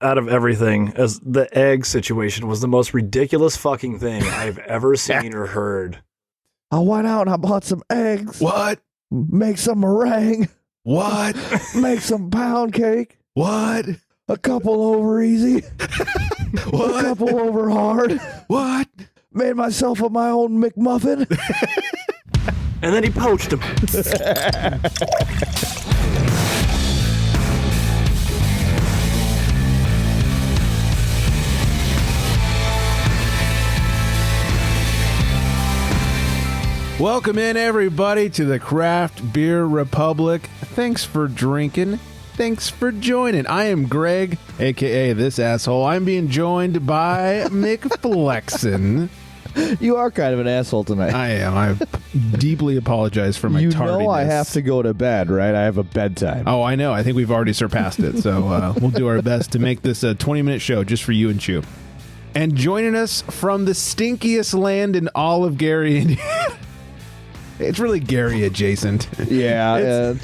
out of everything is the egg situation was the most ridiculous fucking thing I've ever seen or heard. I went out and I bought some eggs. What? Make some meringue. What? Make some pound cake. What? A couple over easy. What? A couple over hard. What? Made myself my own McMuffin. And then he poached him. Welcome in, everybody, to the Craft Beer Republic. Thanks for drinking. Thanks for joining. I am Greg, a.k.a. this asshole. I'm being joined by McFlexin. You are kind of an asshole tonight. I am. I deeply apologize for my tardiness. You know I have to go to bed, right? I have a bedtime. Oh, I know. I think we've already surpassed it. So we'll do our best to make this a 20-minute show just for you and Chew. And joining us from the stinkiest land in all of Gary, Indiana. It's really Gary adjacent. Yeah,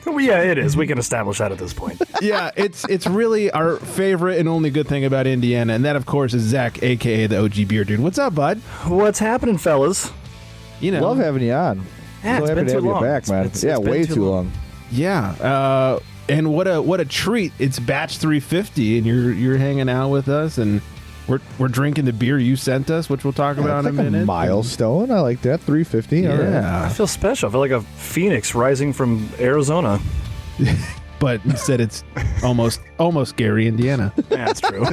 Well, yeah, it is. We can establish that at this point. Yeah, it's really our favorite and only good thing about Indiana, and that, of course, is Zack, a.k.a. the OG Beer Dude. What's up, bud? What's happening, fellas? You know. love having you on. Yeah, so it's happy been to too have you long. back, man. It's yeah, been way too too long. long. Yeah, and what a treat. It's batch 350, and you're hanging out with us, and we're drinking the beer you sent us, which we'll talk about in a minute. Milestone. I like that. 350. Yeah. All right. I feel special. I feel like a phoenix rising from Arizona. But instead it's almost Gary, Indiana. Yeah, that's true.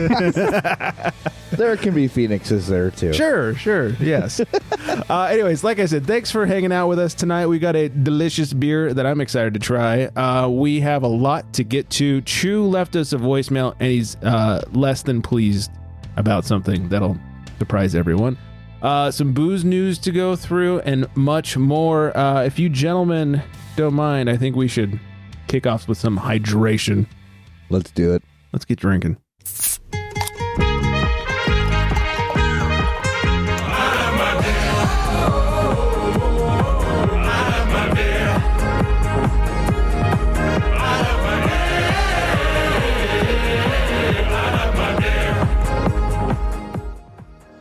There can be phoenixes there, too. Sure, yes. Anyways, like I said, thanks for hanging out with us tonight. We got a delicious beer that I'm excited to try. We have a lot to get to. Chew left us a voicemail, and he's less than pleased about something that'll surprise everyone. Some booze news to go through, and much more. If you gentlemen don't mind, I think we should kick off with some hydration. Let's do it. Let's get drinking.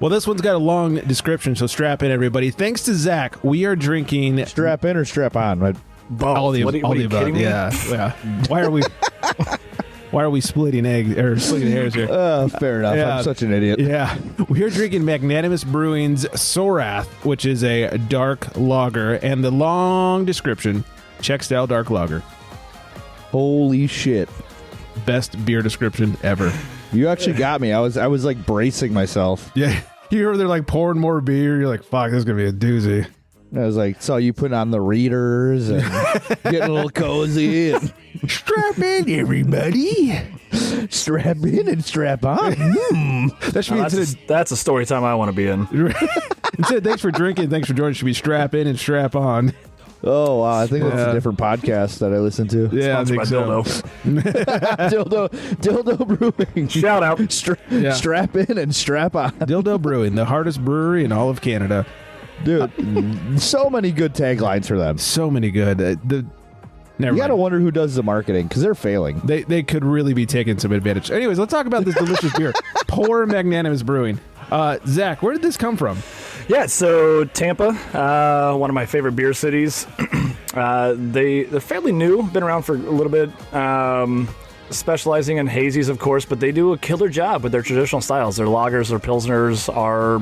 Well, this one's got a long description, so strap in, everybody. Thanks to Zack, we are drinking... Strap in or strap on? Right? Both. All the what are you above. kidding me? Yeah. Why are we splitting hairs here? Fair enough. Yeah. I'm such an idiot. Yeah. We are drinking Magnanimous Brewing's Sorath, which is a dark lager, and the long description, Czech-style Dark Lager. Holy shit. Best beer description ever. You actually got me. I was like bracing myself. Yeah. You heard they're like pouring more beer. You're like, fuck, this is going to be a doozy. I was like, saw you putting on the readers and getting a little cozy. And Strap in, everybody. strap in and strap on. That should be That's a story time I want to be in. instead of thanks for drinking, thanks for joining, should be strap in and strap on. Oh, wow. I think that's a different podcast that I listen to. Yeah, I Sponsored by think so. Dildo Brewing. Shout out. Yeah. Strap in and strap on. Dildo Brewing, the hardest brewery in all of Canada. Dude, so many good taglines for them. So many good. Never You got to mind. wonder who does the marketing because they're failing. They could really be taking some advantage. Anyways, let's talk about this delicious beer. Poor Magnanimous Brewing. Zack, where did this come from? Yeah, so Tampa, one of my favorite beer cities. They're fairly new, been around for a little bit, specializing in hazies, of course, but they do a killer job with their traditional styles. Their lagers, their pilsners are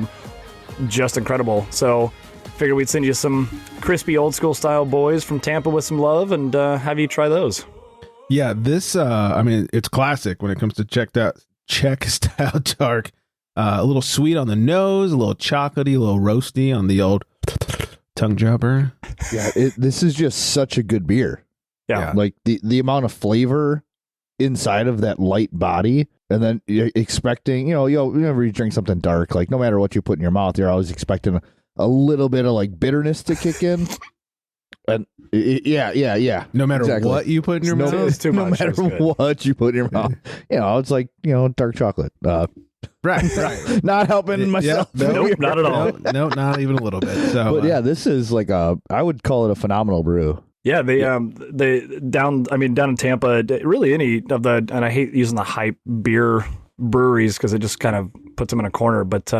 just incredible. So figured we'd send you some crispy old school style boys from Tampa with some love and have you try those. Yeah, this, it's classic when it comes to Czech-style dark. A little sweet on the nose, a little chocolatey, a little roasty on the old tongue jobber. Yeah, this is just such a good beer. Yeah. Like the amount of flavor inside of that light body, and then you're expecting, whenever you drink something dark, like no matter what you put in your mouth, you're always expecting a little bit of like bitterness to kick in. And yeah. No matter what you put in your mouth. It's too No much. matter It's good. what you put in your mouth, it's like dark chocolate. Right. Not helping myself. Yeah, Nope, not at all. No, not even a little bit. So, But yeah, this is like I would call it a phenomenal brew. Yeah, they down. I mean, down in Tampa, really any of the, and I hate using the hype beer breweries because it just kind of puts them in a corner. But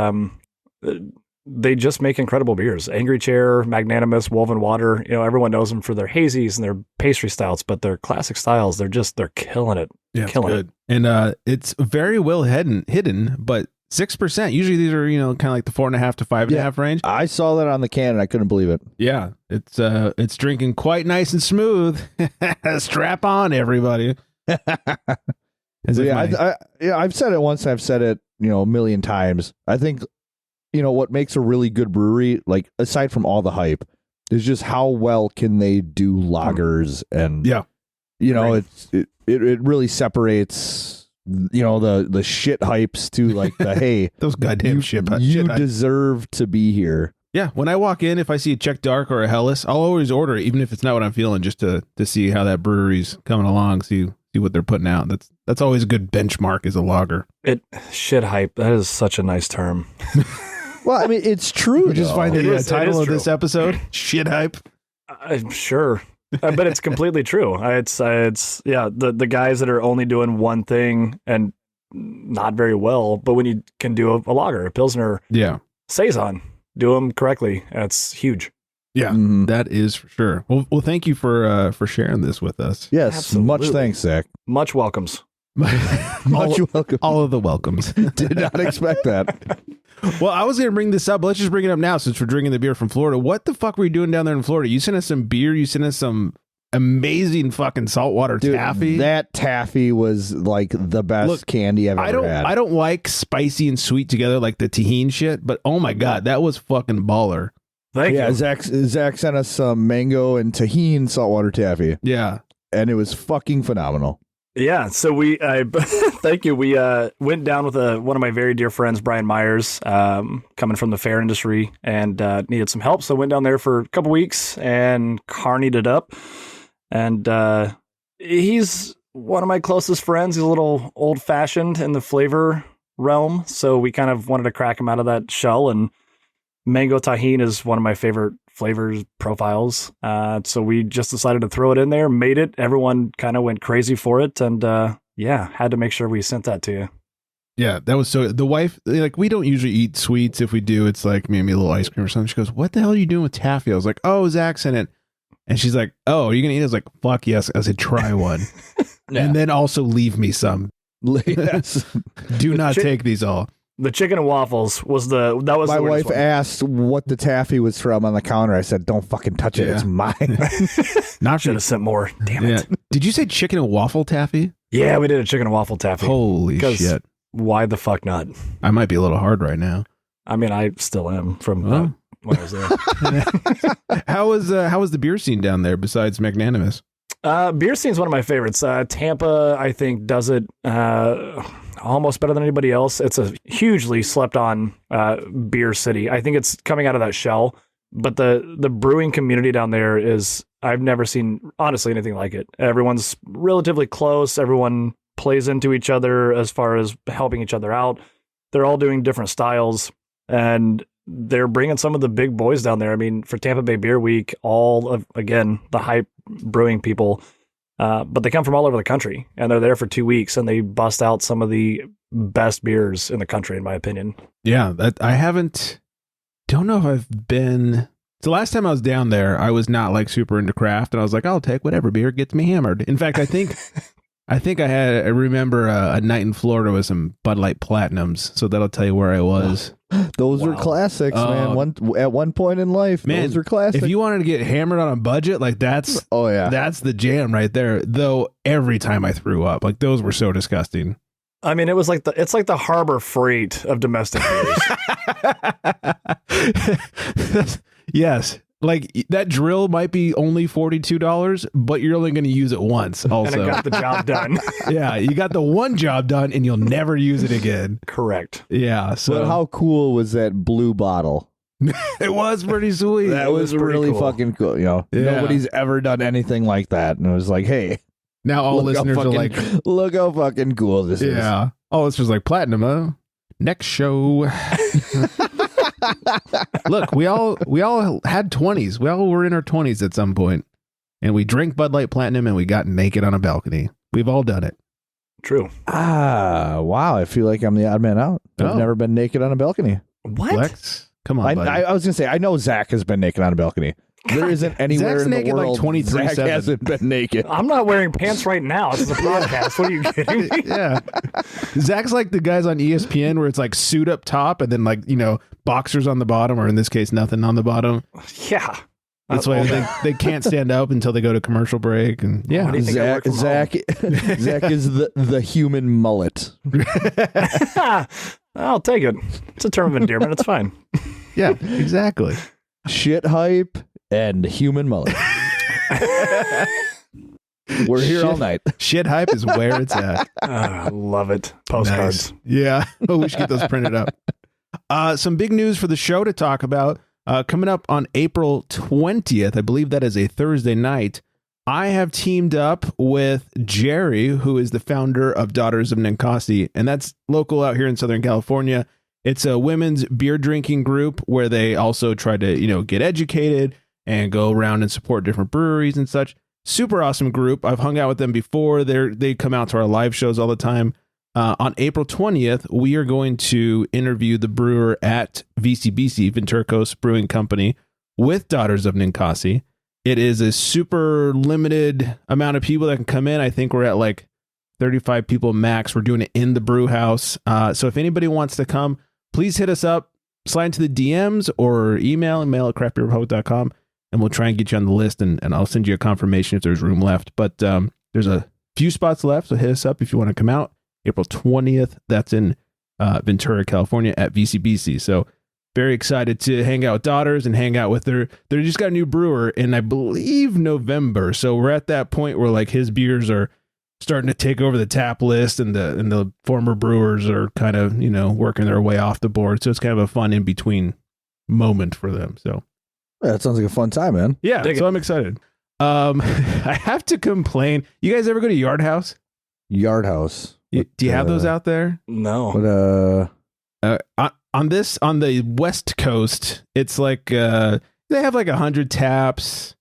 they just make incredible beers. Angry Chair, Magnanimous, Woven Water. Everyone knows them for their hazies and their pastry stouts, but their classic styles, they're killing it. Yeah, killing it. And it's very well hidden, but 6%. Usually these are, kind of like the 4.5 to 5.5 range. I saw that on the can and I couldn't believe it. Yeah, it's drinking quite nice and smooth. Strap on, everybody. I've said it once. I've said it, a million times. I think, what makes a really good brewery, like aside from all the hype, is just how well can they do lagers and right. it really separates. The shit hypes to like the hey, those goddamn shit. You deserve to be here. Yeah, when I walk in, if I see a Czech Dark or a Helles, I'll always order it, even if it's not what I'm feeling, just to see how that brewery's coming along, see what they're putting out. That's always a good benchmark as a lager. Shit hype. That is such a nice term. Well, I mean, it's true. We just find the title of this episode, shit hype. I'm sure. But it's completely true. It's the guys that are only doing one thing and not very well, but when you can do a lager, a Pilsner, Saison, do them correctly, that's huge. Yeah, that is for sure. Well, thank you for sharing this with us. Yes, absolutely. Much thanks, Zach. Much welcomes. Welcome. All of the welcomes. Did not expect that. Well, I was going to bring this up. Let's just bring it up now since we're drinking the beer from Florida. What the fuck were you doing down there in Florida? You sent us some beer. You sent us some amazing fucking saltwater taffy. That taffy was like the best candy I've ever had. I don't like spicy and sweet together like the tahini shit, but oh my God, that was fucking baller. Thank you. Zach sent us some mango and tahini saltwater taffy. Yeah. And it was fucking phenomenal. Yeah, so thank you. We went down with one of my very dear friends, Brian Myers, coming from the fair industry, and needed some help. So went down there for a couple weeks and carnied it up. And he's one of my closest friends. He's a little old-fashioned in the flavor realm, so we kind of wanted to crack him out of that shell. And mango tahini is one of my favorite flavors profiles. So we just decided to throw it in there, made it. Everyone kind of went crazy for it. And had to make sure we sent that to you. Yeah, that was so. The wife, like, we don't usually eat sweets. If we do, it's like maybe a little ice cream or something. She goes, "What the hell are you doing with taffy?" I was like, "Oh, Zach's in it." And she's like, "Oh, are you going to eat it?" I was like, "Fuck yes." I said, "Try one." And then also leave me some. Yes. Do not take these all. The chicken and waffles was my wife asked what the taffy was from on the counter. I said, "Don't fucking touch it. It's mine." Not should have sent more. Damn it. Did you say chicken and waffle taffy? Yeah, we did a chicken and waffle taffy. Holy shit. Why the fuck not? I might be a little hard right now. I mean, I still am from when I was there. How was the beer scene down there besides Magnanimous? Beer scene is one of my favorites. Tampa, I think, does it almost better than anybody else. It's a hugely slept on beer city. I think it's coming out of that shell, but the brewing community down there is, I've never seen, honestly, anything like it. Everyone's relatively close. Everyone plays into each other as far as helping each other out. They're all doing different styles, and they're bringing some of the big boys down there. I mean, for Tampa Bay Beer Week, all of, again, the hype brewing people, but they come from all over the country, and they're there for 2 weeks, and they bust out some of the best beers in the country, in my opinion. Yeah, don't know if I've been. The last time I was down there, I was not like super into craft, and I was like, I'll take whatever beer gets me hammered. In fact, I think I remember a night in Florida with some Bud Light Platinums, so that'll tell you where I was. Those were classics, man. At one point in life, those were classics. If you wanted to get hammered on a budget, like that's the jam right there. Though every time I threw up, like those were so disgusting. I mean, it's like the Harbor Freight of domestic beers. Yes. Like that drill might be only $42, but you're only going to use it once. Also, and it got the job done. Yeah, you got the one job done, and you'll never use it again. Correct. Yeah. So, but how cool was that blue bottle? It was pretty sweet. That was really fucking cool. Nobody's ever done anything like that, and it was like, hey, now all listeners are like, look how fucking cool this is. Yeah. All listeners like platinum. Huh? Next show. Look, we all had 20s. We all were in our 20s at some point. and we drank Bud Light Platinum, and we got naked on a balcony. We've all done it. True. Wow. I feel like I'm the odd man out. I've never been naked on a balcony. What? Flex? Come on, buddy. I was going to say, I know Zach has been naked on a balcony. There isn't anywhere Zach's in the naked world like Zach 23/7. hasn't been naked. I'm not wearing pants right now. This is a podcast. What are you kidding me? Yeah. Zach's like the guys on ESPN where it's like suit up top and then like, boxers on the bottom, or in this case, nothing on the bottom. Yeah. That's why they can't stand up until they go to commercial break. And yeah. What do you think I work from Zach is the human mullet. I'll take it. It's a term of endearment. It's fine. Yeah, exactly. Shit hype and human mullet. We're here all night. Shit hype is where it's at. Love it. Postcards. Nice. Yeah. Oh, we should get those printed up. Some big news for the show to talk about. Coming up on April 20th, I believe that is a Thursday night, I have teamed up with Jerry, who is the founder of Daughters of Ninkasi, and that's local out here in Southern California. It's a women's beer drinking group where they also try to, get educated and go around and support different breweries and such. Super awesome group. I've hung out with them before. They come out to our live shows all the time. On April 20th, we are going to interview the brewer at VCBC, Ventura Coast Brewing Company, with Daughters of Ninkasi. It is a super limited amount of people that can come in. I think we're at like 35 people max. We're doing it in the brew house. So if anybody wants to come, please hit us up, slide into the DMs or mail at craftbeerrepublic.com, and we'll try and get you on the list, and I'll send you a confirmation if there's room left. But there's a few spots left, so hit us up if you want to come out. April 20th, that's in Ventura, California at VCBC. So very excited to hang out with Daughters and hang out with they just got a new brewer in, I believe, November. So we're at that point where like his beers are starting to take over the tap list, and the former brewers are kind of, working their way off the board. So it's kind of a fun in between moment for them. So yeah, that sounds like a fun time, man. yeah, so I'm excited. I have to complain. You guys ever go to Yard House? Yard House. Do you have those out there? No. But on the West Coast, it's like they have like 100 taps,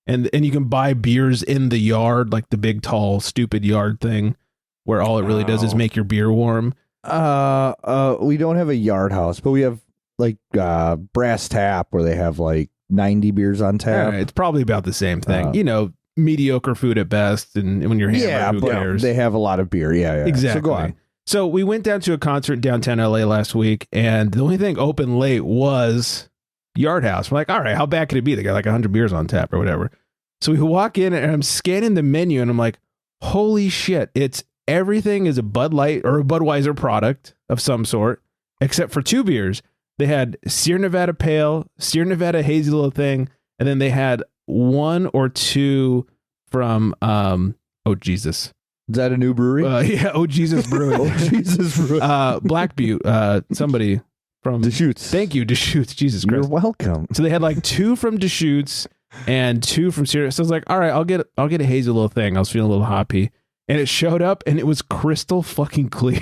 and you can buy beers in the yard, like the big tall stupid yard thing, where all it really does is make your beer warm. We don't have a Yard House, but we have like Brass Tap, where they have like 90 beers on tap. It's probably about the same thing. Mediocre food at best, and when you're hammered, who cares? They have a lot of beer. Yeah. Exactly. So go on. So we went down to a concert in downtown LA last week, and the only thing open late was Yard House. We're like, all right, how bad could it be? They got like 100 beers on tap or whatever. So we walk in, and I'm scanning the menu, and I'm like, holy shit, everything is a Bud Light or a Budweiser product of some sort, except for two beers. They had Sierra Nevada Pale, Sierra Nevada Hazy little thing, and then they had one or two from oh Jesus, is that a new brewery? yeah, oh Jesus Brewing. Oh Jesus Brewing. Black Butte, somebody from Deschutes. Thank you, Deschutes. Jesus Christ. You're welcome. So they had like two from Deschutes and two from Sierra. So I was like, all right, I'll get a hazy little thing. I was feeling a little hoppy, and it showed up, and it was crystal fucking clear.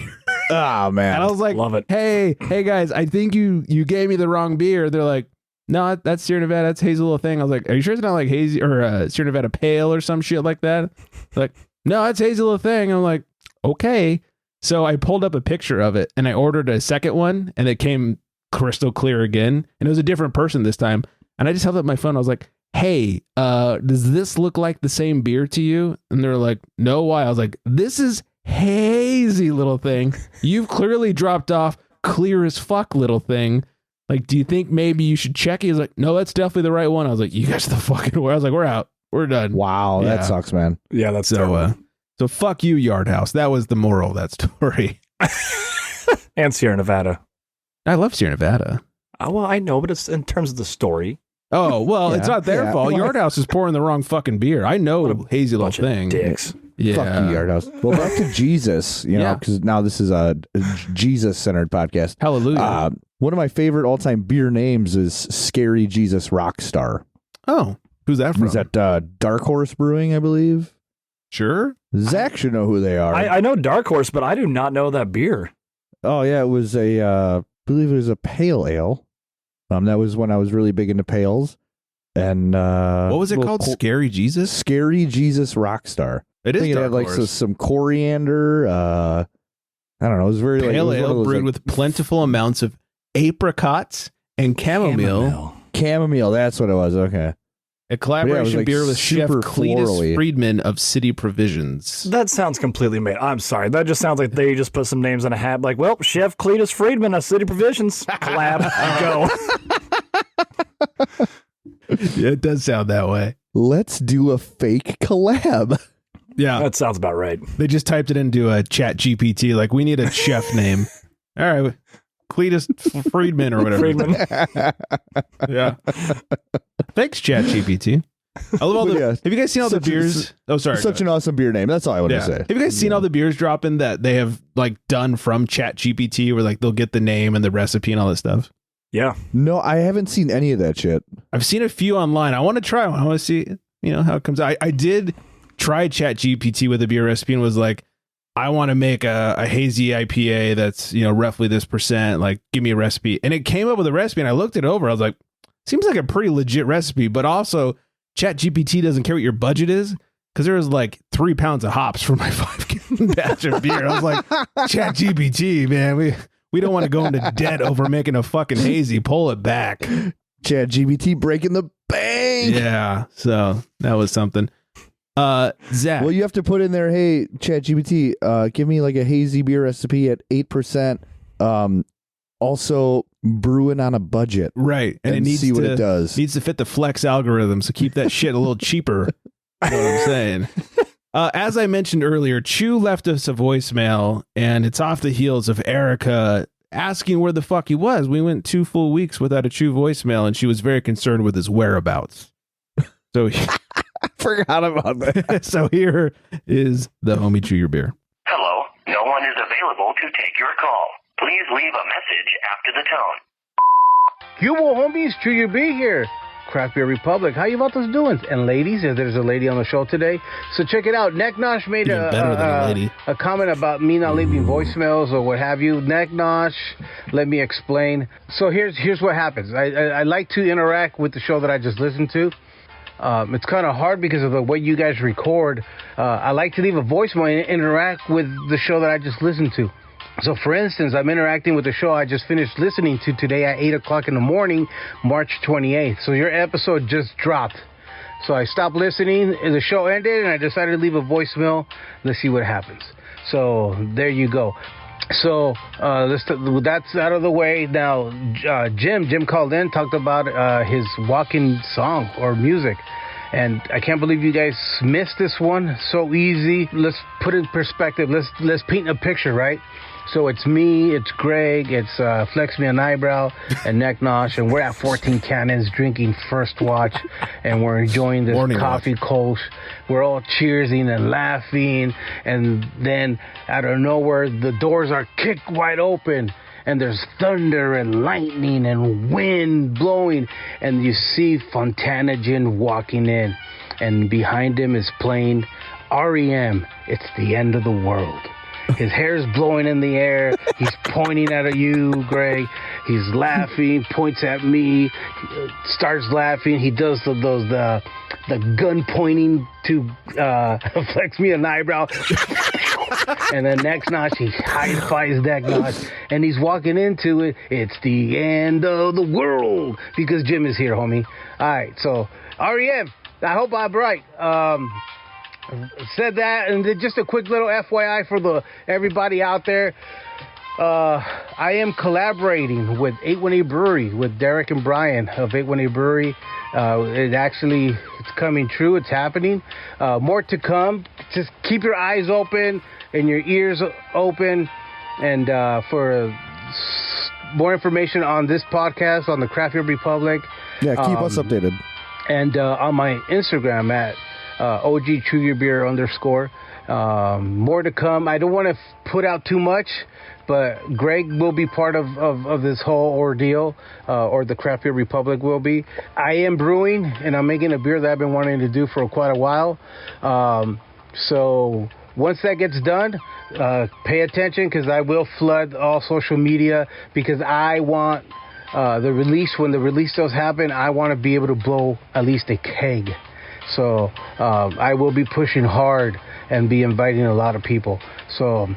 Oh man, and I was like, love it. Hey guys, I think you gave me the wrong beer. They're like, no, that's Sierra Nevada. That's hazy little thing. I was like, are you sure it's not like hazy or Sierra Nevada Pale or some shit like that? They're like, no, that's hazy little thing. I'm like, okay. So I pulled up a picture of it, and I ordered a second one, and it came crystal clear again, and it was a different person this time. And I just held up my phone. I was like, hey, does this look like the same beer to you? And they're like, no, why? I was like, this is hazy little thing. You've clearly dropped off clear as fuck little thing. Like, do you think maybe you should check it? He's like, no, that's definitely the right one. I was like, you guys are the fucking way. I was like, we're out. We're done. Wow, Yeah. that sucks, man. Yeah, that's terrible. So fuck you, Yard House. That was the moral of that story. And Sierra Nevada. I love Sierra Nevada. Well, I know, but it's in terms of the story. Oh, well, it's not their fault. Well, Yard House is pouring the wrong fucking beer. I know hazy little Bunch of thing. dicks. Yeah. Fuck you, Yard House. Well, back to Jesus, Yeah. because now this is a Jesus-centered podcast. Hallelujah. One of my favorite all-time beer names is Scary Jesus Rockstar. Oh, who's that from? Is that Dark Horse Brewing, I believe? Sure. Zach should know who they are. I know Dark Horse, but I do not know that beer. Oh, yeah, it was I believe it was a pale ale. That was when I was really big into pails. And what was it little called? Scary Jesus? Scary Jesus Rockstar. It is I think it had dark like horse. some coriander. I don't know. It was very Pale like, it was one ale of those, brewed like, with plentiful amounts of apricots and chamomile. chamomile. That's what it was. Okay. A collaboration like beer with Chef super Cletus florally. Friedman of City Provisions. That sounds completely made. I'm sorry. That just sounds like they just put some names in a hat. Like, well, Chef Cletus Friedman of City Provisions. Collab. Go. Yeah, it does sound that way. Let's do a fake collab. Yeah, That sounds about right. they just typed it into a ChatGPT. Like, we need a chef name. All right, Cletus Friedman or whatever. Friedman. Yeah. Thanks, ChatGPT. I love all the. But yeah, have you guys seen all the such a- beers? Oh, sorry. Such an awesome beer name. That's all I want to Yeah. say. Have you guys seen all the beers dropping that they have like done from ChatGPT, where like they'll get the name and the recipe and all that stuff? Yeah. No, I haven't seen any of that shit. I've seen a few online. I want to try one. I want to see, how it comes out. I did try ChatGPT with a beer recipe and was like, I want to make a hazy IPA that's, roughly this percent. Like, give me a recipe. And it came up with a recipe and I looked it over. I was like, seems like a pretty legit recipe, but also ChatGPT doesn't care what your budget is, because there was like 3 pounds of hops for my 5-gallon batch of beer. I was like, ChatGPT, man, we don't want to go into debt over making a fucking hazy. Pull it back. ChatGPT breaking the bank. Yeah, so that was something. Zach. Well, you have to put in there, hey, ChatGPT, give me like a hazy beer recipe at 8%. Also brewing on a budget. Right. And it And needs see what to, it does. Needs to fit the Flex algorithm, so keep that shit a little cheaper. You know what I'm saying? As I mentioned earlier, Chew left us a voicemail, and it's off the heels of Erica asking where the fuck he was. We went 2 full weeks without a Chew voicemail, and she was very concerned with his whereabouts. So, I forgot about that. so here is the homie Chew Your Beer. Hello, no one is available to take your call. Please leave a message after the tone. Hubo homies, Chew Your Beer here. Craft Beer Republic, how you vatos doing? And ladies, if there's a lady on the show today, so check it out. Necknosh made Even better than a lady. a comment about me not leaving voicemails or what have you. Necknosh, let me explain. So here's what happens. I like to interact with the show that I just listened to. It's kind of hard because of the way you guys record. I like to leave a voicemail and interact with the show that I just listened to. So, for instance, I'm interacting with the show I just finished listening to today at 8 o'clock in the morning, March 28th. So your episode just dropped. So I stopped listening, and the show ended, and I decided to leave a voicemail. Let's see what happens. So there you go. So that's out of the way. Now, Jim called in, talked about his walking song or music. And I can't believe you guys missed this one. So easy. Let's put it in perspective. Let's paint a picture, right? So it's me, it's Greg, it's Flex Me an Eyebrow, and Necknosh, and we're at 14 Cannons drinking First Watch, and we're enjoying this Morning coffee coast. We're all cheersing and laughing, and then out of nowhere, the doors are kicked wide open, and there's thunder and lightning and wind blowing, and you see Fontanagen walking in, and behind him is playing REM, It's the End of the World. His hair's blowing in the air. He's pointing at you, Greg. He's laughing, points at me, starts laughing. He does the gun pointing to Flex Me an Eyebrow. And then next notch, he high-fives that notch, and he's walking into it. It's the end of the world because Jim is here, homie. All right, so REM, I hope I'm right. Said that, and then just a quick little FYI for everybody out there. I am collaborating with 818 Brewery, with Derek and Brian of 818 Brewery. It's coming true. It's happening. More to come. Just keep your eyes open and your ears open. And for more information on this podcast, on the Craft Beer Republic. Yeah, keep us updated. And on my Instagram at OG Chew Your Beer _. More to come. I don't want to put out too much, but Greg will be part of this whole ordeal, or the Craft Beer Republic will be. I am brewing, and I'm making a beer that I've been wanting to do for quite a while. So once that gets done, pay attention, because I will flood all social media, because I want the release, when the release does happen, I want to be able to blow at least a keg. So I will be pushing hard and be inviting a lot of people. So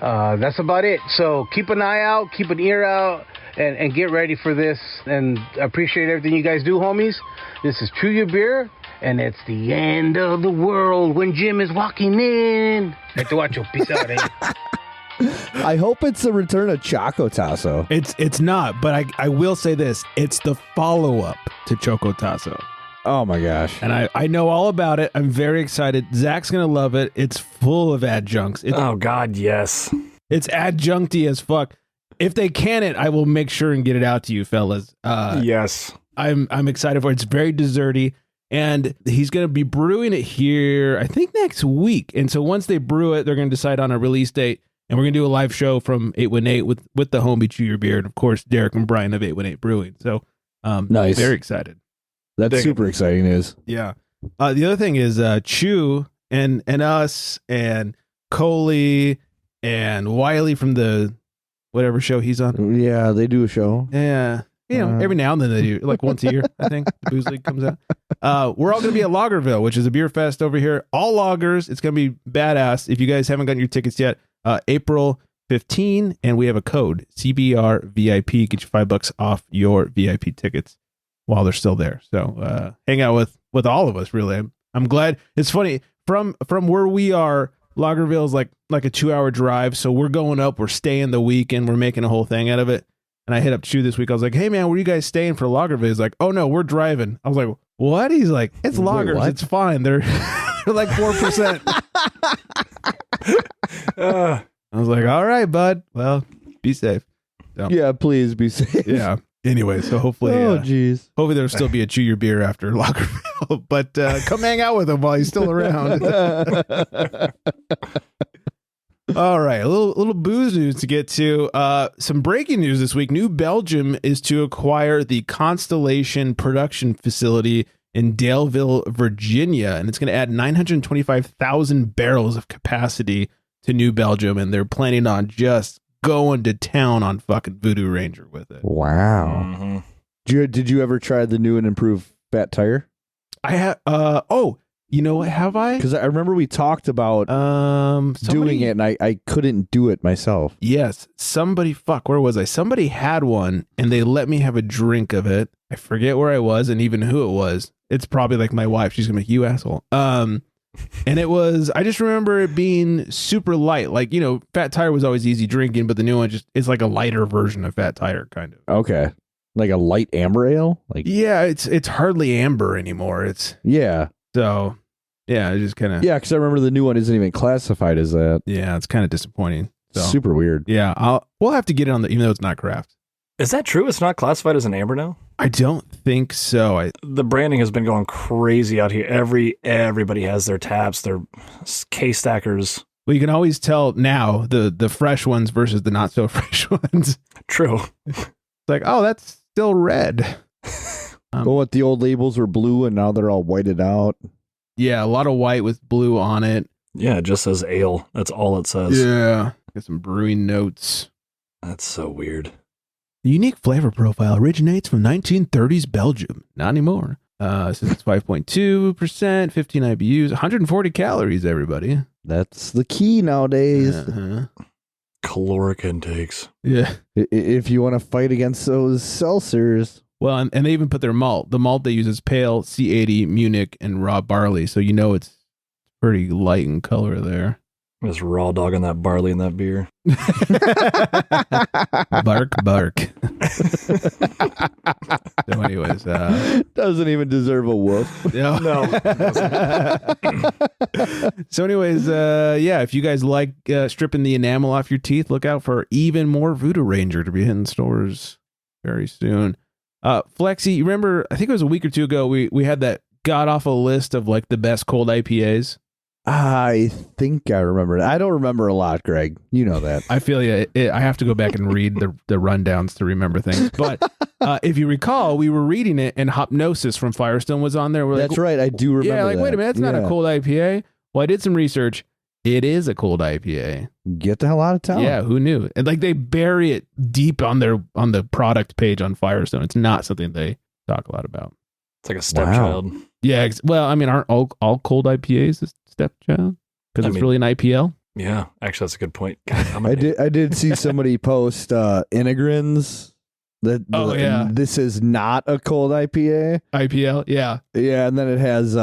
that's about it. So keep an eye out, keep an ear out, and get ready for this. And I appreciate everything you guys do, homies. This is Chew Your Beer, and it's the end of the world when Jim is walking in. Peace out, eh? I hope it's the return of Choco Tasso. It's not, but I will say this. It's the follow-up to Choco Tasso. Oh my gosh. And I know all about it. I'm very excited. Zach's going to love it. It's full of adjuncts. Oh, God, yes. It's adjuncty as fuck. If they can it, I will make sure and get it out to you, fellas. Yes. I'm excited for it. It's very desserty. And he's going to be brewing it here, I think, next week. And so once they brew it, they're going to decide on a release date. And we're going to do a live show from 818 with the homie Chew Your Beer. And, of course, Derek and Brian of 818 Brewing. So, nice. Very excited. That's super exciting news. Yeah. The other thing is Chew and us and Coley and Wiley from the whatever show he's on. Yeah, they do a show. Yeah. You know, every now and then they do, like once a year, I think. The Booze League comes out. We're all going to be at Lagerville, which is a beer fest over here. All lagers. It's going to be badass. If you guys haven't gotten your tickets yet, April 15, and we have a code, CBR VIP. Get you $5 off your VIP tickets while they're still there. So hang out with all of us, really. I'm glad. It's funny, from where we are, Lagerville is like a 2-hour drive. So we're going up, we're staying the weekend, we're making a whole thing out of it. And I hit up Chew this week. I was like, hey man, where you guys staying for Lagerville? He's like, oh no, we're driving. I was like, what? He's like, it's lagers. What? It's fine. They're like 4%. I was like, all right, bud. Well, be safe. So, Yeah, please be safe. yeah. Anyway, so hopefully, jeez. hopefully there'll still be a Chew Your Beer after Lagerville. But come hang out with him while he's still around. All right, a little booze news to get to. Some breaking news this week. New Belgium is to acquire the Constellation production facility in Daleville, Virginia, and it's going to add 925,000 barrels of capacity to New Belgium, and they're planning on just going to town on fucking Voodoo Ranger with it. Wow. Mm-hmm. Did you ever try the new and improved Fat Tire? I have. You know what? Have I? Because I remember we talked about doing it, and I couldn't do it myself. Yes, somebody. Fuck, where was I? Somebody had one, and they let me have a drink of it. I forget where I was, and even who it was. It's probably like my wife. She's gonna make you asshole. And it was. I just remember it being super light. Like, you know, Fat Tire was always easy drinking, but the new one it's like a lighter version of Fat Tire, kind of. Okay, like a light amber ale. Like, yeah, it's hardly amber anymore. It's yeah. So. Yeah, it just kind of... Yeah, because I remember the new one isn't even classified as that. Yeah, it's kind of disappointing. So, super weird. Yeah, we'll have to get it on even though it's not craft. Is that true? It's not classified as an amber now? I don't think so. The branding has been going crazy out here. Everybody has their taps, their case stackers. Well, you can always tell now the fresh ones versus the not so fresh ones. True. It's like, oh, that's still red. Well, what, the old labels were blue and now they're all whited out. Yeah, a lot of white with blue on it. Yeah, it just says ale. That's all it says. Yeah. Got some brewing notes. That's so weird. The unique flavor profile originates from 1930s Belgium. Not anymore. Since it's 5.2%, 15 IBUs, 140 calories, everybody. That's the key nowadays. Caloric intakes. Yeah. If you want to fight against those seltzers. Well, and they even put their malt. The malt they use is pale, C80, Munich, and raw barley. So you know it's pretty light in color there. Just raw dogging that barley in that beer. Bark, bark. So anyways. Doesn't even deserve a woof. No. So anyways, yeah, if you guys like stripping the enamel off your teeth, look out for even more Voodoo Ranger to be hitting stores very soon. Flexi, you remember, I think it was a week or two ago, we had that god-awful list of like the best cold IPAs. I think I remember it. I don't remember a lot, Greg. You know that. I feel you. I have to go back and read the rundowns to remember things. But if you recall, we were reading it and Hypnosis from Firestone was on there. That's right. I do remember Yeah, like, that. wait a minute. That's not a cold IPA. Well, I did some research. It is a cold IPA. Get the hell out of town. Yeah, who knew? And like they bury it deep on the product page on Firestone. It's not something they talk a lot about. It's like a stepchild. Yeah. Well, I mean, aren't all cold IPAs a stepchild? Because it's really an IPL. Yeah, actually, that's a good point. God, I did see somebody post Integrins that this is not a cold IPA. IPL, yeah. Yeah, and then it has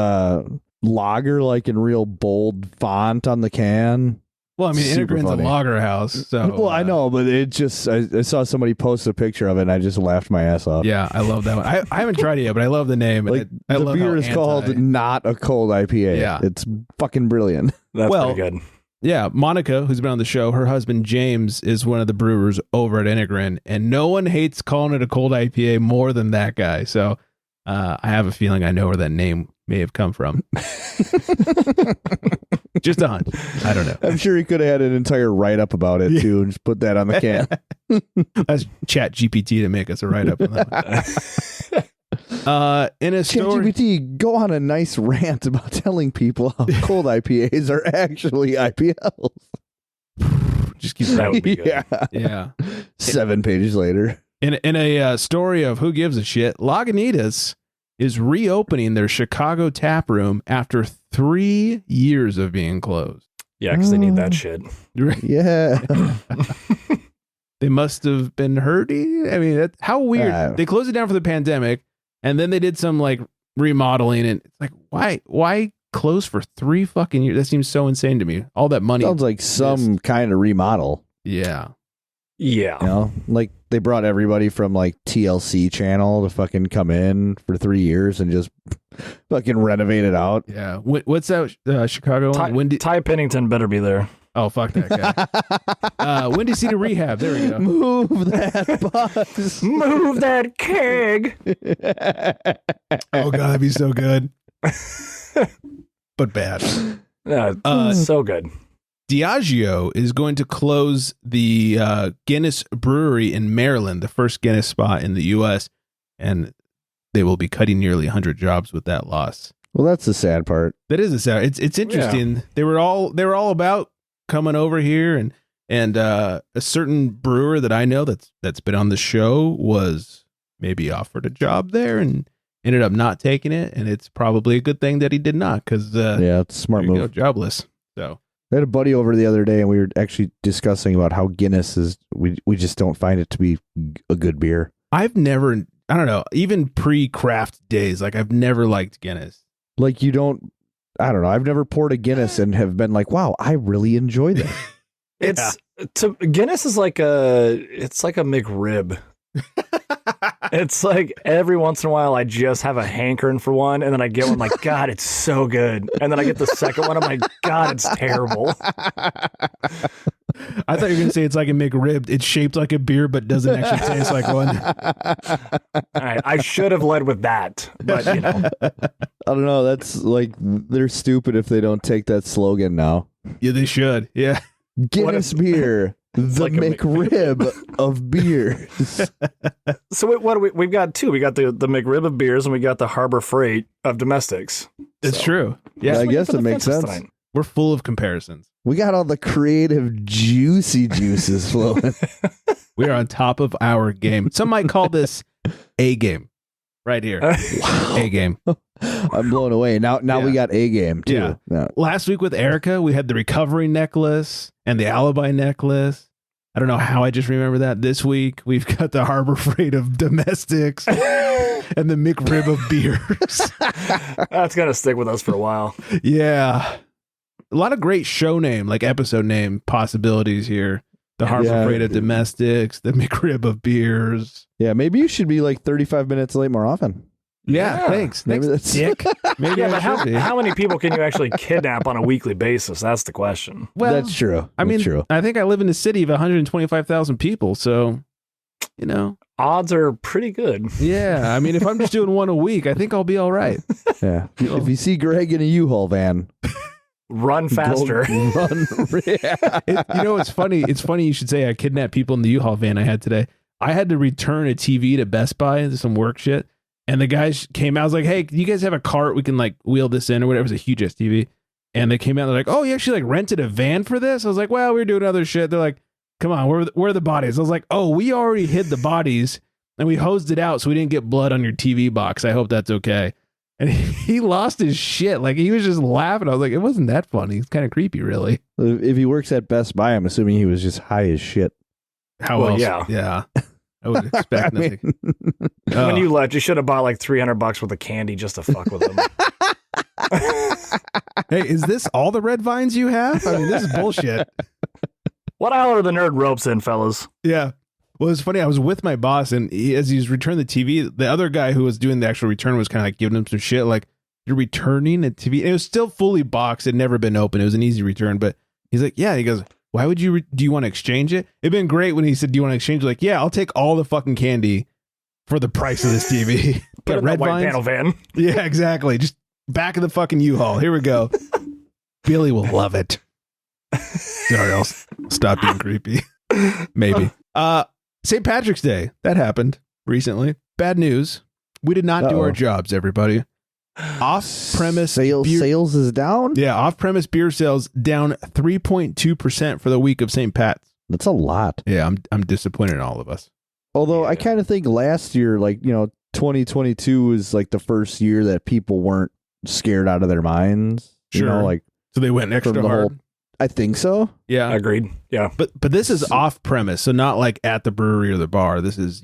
lager like in real bold font on the can. Well, I mean, Super Integrin's funny. a lager house, so Well, I know, but it just I saw somebody post a picture of it and I just laughed my ass off. Yeah, I love that one. I haven't tried it yet, but I love the name. Like I the love beer how is called not a cold IPA. Yeah. It's fucking brilliant. That's pretty good. Yeah, Monica, who's been on the show, her husband James is one of the brewers over at Integrin, and no one hates calling it a cold IPA more than that guy. So I have a feeling I know where that name may have come from. Just a hunch. I don't know. I'm sure he could have had an entire write-up about it too and just put that on the can. That's ChatGPT to make us a write-up on that one. In a story, ChatGPT, go on a nice rant about telling people how cold IPAs are actually IPLs. just keep That would be good. Yeah. yeah. 7 pages later. In a story of who gives a shit, Lagunitas is reopening their Chicago tap room after 3 years of being closed. Yeah, because they need that shit. Yeah. They must have been hurting. I mean, how weird. They closed it down for the pandemic, and then they did some like remodeling, and it's like, why close for 3 fucking years? That seems so insane to me. All that money. Sounds like some kind of remodel. Yeah. Yeah. You know, like they brought everybody from like TLC channel to fucking come in for 3 years and just fucking renovate it out. Yeah. What's that Chicago one? Ty Pennington better be there. Oh, fuck that guy. Windy City Rehab. There we go. Move that bus. Move that keg. Oh, God, that'd be so good. But bad. So good. Diageo is going to close the Guinness brewery in Maryland, the first Guinness spot in the U.S., and they will be cutting nearly 100 jobs with that loss. Well, that's the sad part. That is a sad. It's interesting. Yeah. They were all about coming over here, and a certain brewer that I know that's been on the show was maybe offered a job there and ended up not taking it, and it's probably a good thing that he did not, because it's a smart move. Go, jobless. So I had a buddy over the other day, and we were actually discussing about how Guinness is. We just don't find it to be a good beer. I've never. I don't know. Even pre-craft days, like I've never liked Guinness. Like you don't. I don't know. I've never poured a Guinness and have been like, wow, I really enjoy this. Guinness is like it's like a McRib. It's like every once in a while I just have a hankering for one, and then I get one like, God, it's so good. And then I get the second one, I'm like, God, it's terrible. I thought you were going to say it's like a McRib. It's shaped like a beer, but doesn't actually taste like one. All right, I should have led with that, but you know. I don't know. That's like, they're stupid if they don't take that slogan now. Yeah, they should. Yeah. Guinness beer, the like McRib of beers. So what do we've got two. We got the McRib of beers, and we got the Harbor Freight of domestics. It's true. Yeah, I guess it makes sense. Tonight. We're full of comparisons. We got all the creative, juicy juices flowing. We are on top of our game. Some might call this A game. Right here. Wow. A game. I'm blown away. Now we got A game too. Yeah. No. Last week with Erica, we had the recovery necklace and the alibi necklace. I don't know how I just remember that. This week, we've got the Harbor Freight of domestics and the McRib of beers. That's going to stick with us for a while. Yeah. A lot of great show name, like episode name possibilities here. The Harbor Freight of domestics, the McRib of beers. Yeah, maybe you should be like 35 minutes late more often. Yeah. Thanks. Maybe that's Dick. Maybe but how many people can you actually kidnap on a weekly basis? That's the question. Well, that's true. I mean, true. I think I live in a city of 125,000 people, so, you know. Odds are pretty good. Yeah, I mean, if I'm just doing one a week, I think I'll be all right. Yeah. If you see Greg in a U-Haul van... Run faster. Run. You know, it's funny. It's funny you should say I kidnapped people in the U-Haul van I had today. I had to return a TV to Best Buy, some work shit. And the guys came out. I was like, hey, you guys have a cart? We can like wheel this in or whatever. It was a huge TV. And they came out, they're like, oh, you actually like rented a van for this? I was like, well, we were doing other shit. They're like, come on, where are the bodies? I was like, oh, we already hid the bodies and we hosed it out so we didn't get blood on your TV box. I hope that's okay. And he lost his shit. Like, he was just laughing. I was like, it wasn't that funny. It's kind of creepy, really. If he works at Best Buy, I'm assuming he was just high as shit. How else? Yeah. I would expect nothing. When you left, you should have bought like $300 worth of candy just to fuck with him. Hey, is this all the red vines you have? I mean, this is bullshit. What the hell are the nerd ropes in, fellas? Yeah. Well, it's funny. I was with my boss, and as he was returning the TV, the other guy who was doing the actual return was kind of like giving him some shit, like, you're returning a TV. And it was still fully boxed. It had never been open. It was an easy return. But he's like, yeah. He goes, why would you, do you want to exchange it? It'd been great when he said, do you want to exchange it? Like, yeah, I'll take all the fucking candy for the price of this TV. Put it in the white panel van. Yeah, exactly. Just back of the fucking U-Haul. Here we go. Billy will love it. Sorry, I'll stop being creepy. Maybe. St. Patrick's Day. That happened recently. Bad news. We did not do our jobs, everybody. Off-premise sales is down? Yeah, off-premise beer sales down 3.2% for the week of St. Pat's. That's a lot. Yeah, I'm disappointed in all of us. Although I kind of think last year, like, 2022 was like the first year that people weren't scared out of their minds. Sure. Like, so they went extra hard. I think so. Yeah. Agreed. Yeah. But this is off-premise, so not like at the brewery or the bar. This is,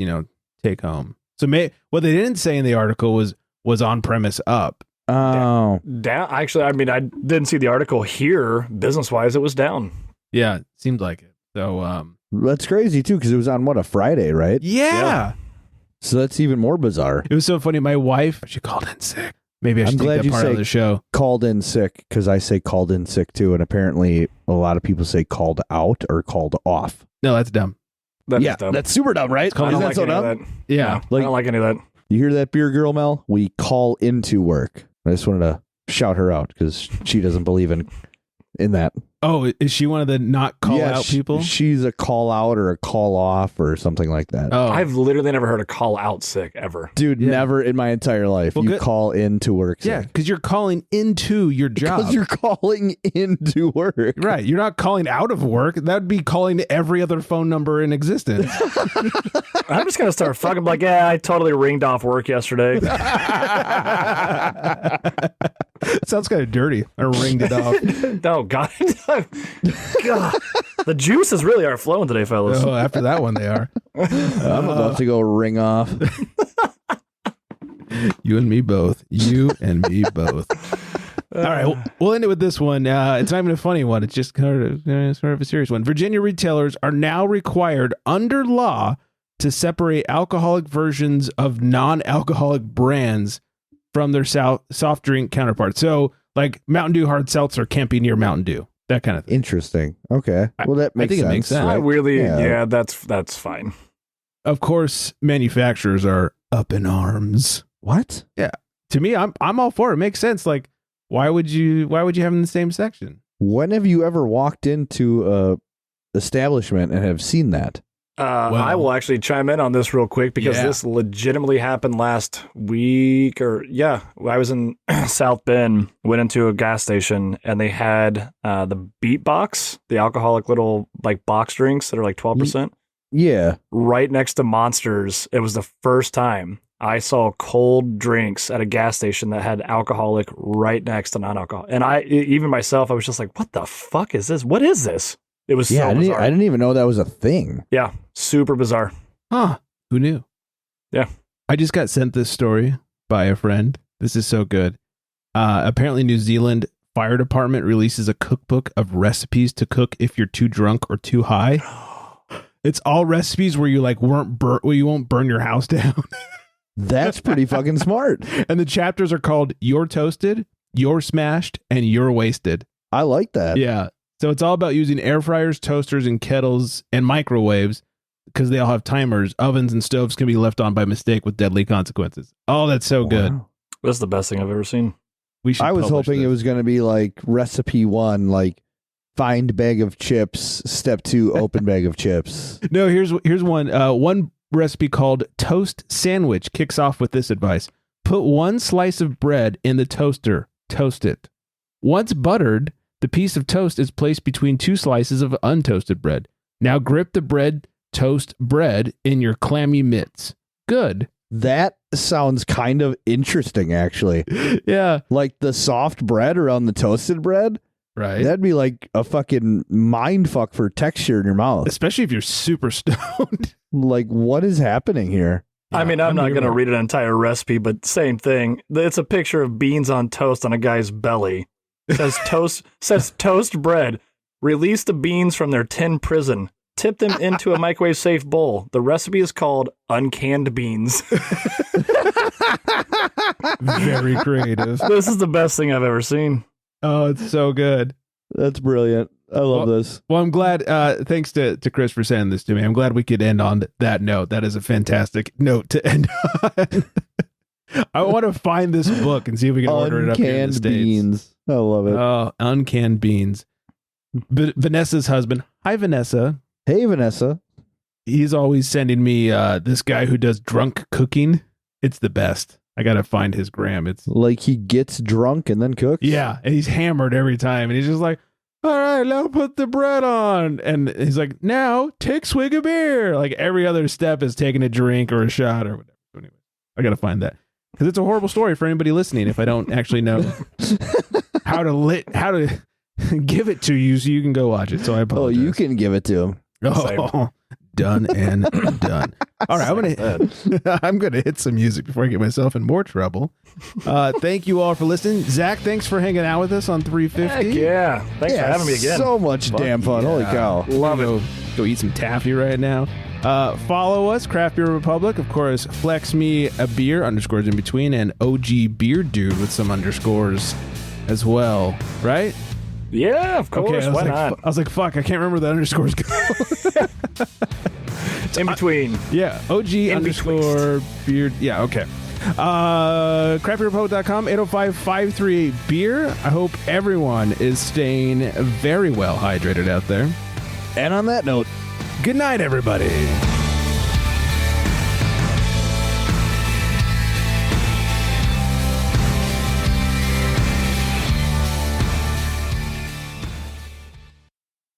take home. So what they didn't say in the article was on-premise up. Oh. Down. Actually, I mean, I didn't see the article here. Business-wise, it was down. Yeah, it seemed like it. So that's crazy too, because it was on a Friday, right? Yeah. So that's even more bizarre. It was so funny. My wife, she called in sick. Maybe I should take that part of the show. Called in sick, because I say called in sick too, and apparently a lot of people say called out or called off. No, that's dumb. That's dumb. That's super dumb, right? I don't like so any dumb? of that. Yeah. No, I don't like any of that. You hear that, beer girl, Mel? We call into work. I just wanted to shout her out because she doesn't believe in that. Oh, is she one of the not call out people? She's a call out or a call off or something like that. Oh, I've literally never heard a call out sick ever. Dude, never in my entire life. Well, you call into work sick. Yeah, because you're calling into your job. Because you're calling into work. Right. You're not calling out of work. That would be calling to every other phone number in existence. I'm just going to start fucking like, yeah, I totally ringed off work yesterday. Sounds kind of dirty. I ringed it off. Oh, God. God. The juices really are flowing today, fellas. Oh, after that one, they are. I'm about to go ring off. You and me both. You and me both. All right, we'll end it with this one. It's not even a funny one. It's just sort of a serious one. Virginia retailers are now required under law to separate alcoholic versions of non-alcoholic brands from their soft drink counterparts. So, like Mountain Dew hard seltzer can't be near Mountain Dew. That kind of thing. Interesting. Okay. Well, that makes sense. It makes sense. I really, Yeah. that's fine. Of course, manufacturers are up in arms. What? Yeah. To me, I'm all for it. It makes sense. Like, why would you have them in the same section? When have you ever walked into a establishment and have seen that? I will actually chime in on this real quick because this legitimately happened last week. I was in South Bend, went into a gas station, and they had the Beat Box, the alcoholic little like box drinks that are like 12%. Yeah. Right next to Monsters. It was the first time I saw cold drinks at a gas station that had alcoholic right next to non-alcoholic. And even myself, I was just like, what the fuck is this? What is this? It was so bizarre. I didn't even know that was a thing. Yeah, super bizarre. Huh. Who knew? Yeah. I just got sent this story by a friend. This is so good. Apparently, New Zealand Fire Department releases a cookbook of recipes to cook if you're too drunk or too high. It's all recipes where you like where you won't burn your house down. That's pretty fucking smart. And the chapters are called You're Toasted, You're Smashed, and You're Wasted. I like that. Yeah. So it's all about using air fryers, toasters, and kettles and microwaves because they all have timers. Ovens and stoves can be left on by mistake with deadly consequences. Oh, that's so good. That's the best thing I've ever seen. I was hoping it was going to be like recipe 1, like find bag of chips, step 2, open bag of chips. No, here's one. One recipe called Toast Sandwich kicks off with this advice. Put 1 slice of bread in the toaster. Toast it. Once buttered, the piece of toast is placed between 2 slices of untoasted bread. Now grip the toast bread in your clammy mitts. Good. That sounds kind of interesting, actually. Yeah. Like the soft bread around the toasted bread. Right. That'd be like a fucking mind fuck for texture in your mouth. Especially if you're super stoned. Like, what is happening here? I mean, I'm not going to read an entire recipe, but same thing. It's a picture of beans on toast on a guy's belly. It says toast bread. Release the beans from their tin prison. Tip them into a microwave-safe bowl. The recipe is called uncanned beans. Very creative. This is the best thing I've ever seen. Oh, it's so good. That's brilliant. I love this. Well, I'm glad. Thanks to Chris for sending this to me. I'm glad we could end on that note. That is a fantastic note to end on. I want to find this book and see if we can order it up here in the States. Beans. I love it. Oh, uncanned beans. Vanessa's husband. Hi, Vanessa. Hey, Vanessa. He's always sending me this guy who does drunk cooking. It's the best. I got to find his gram. It's like he gets drunk and then cooks? Yeah, and he's hammered every time. And he's just like, all right, now put the bread on. And he's like, now take swig of beer. Like every other step is taking a drink or a shot or whatever. So anyway, I got to find that. Because it's a horrible story for anybody listening if I don't actually know how to give it to you so you can go watch it. So I apologize. Oh, you can give it to him. Oh, done and done. All right, I'm gonna hit some music before I get myself in more trouble. Thank you all for listening. Zach, thanks for hanging out with us on 350. Heck yeah. Thanks for having me again. So much damn fun. Yeah. Holy cow. Love it. Go eat some taffy right now. Follow us, Craft Beer Republic. Of course, Flex Me a Beer, underscores in between, and OG Beer Dude with some underscores as well. Right? Yeah, of course. Okay, Why not? I was like, fuck, I can't remember the underscores go. It's in between. Yeah, OG underscore beard. Yeah, okay. Craftbeerrepublic.com, 805-538-BEER. I hope everyone is staying very well hydrated out there. And on that note, good night, everybody.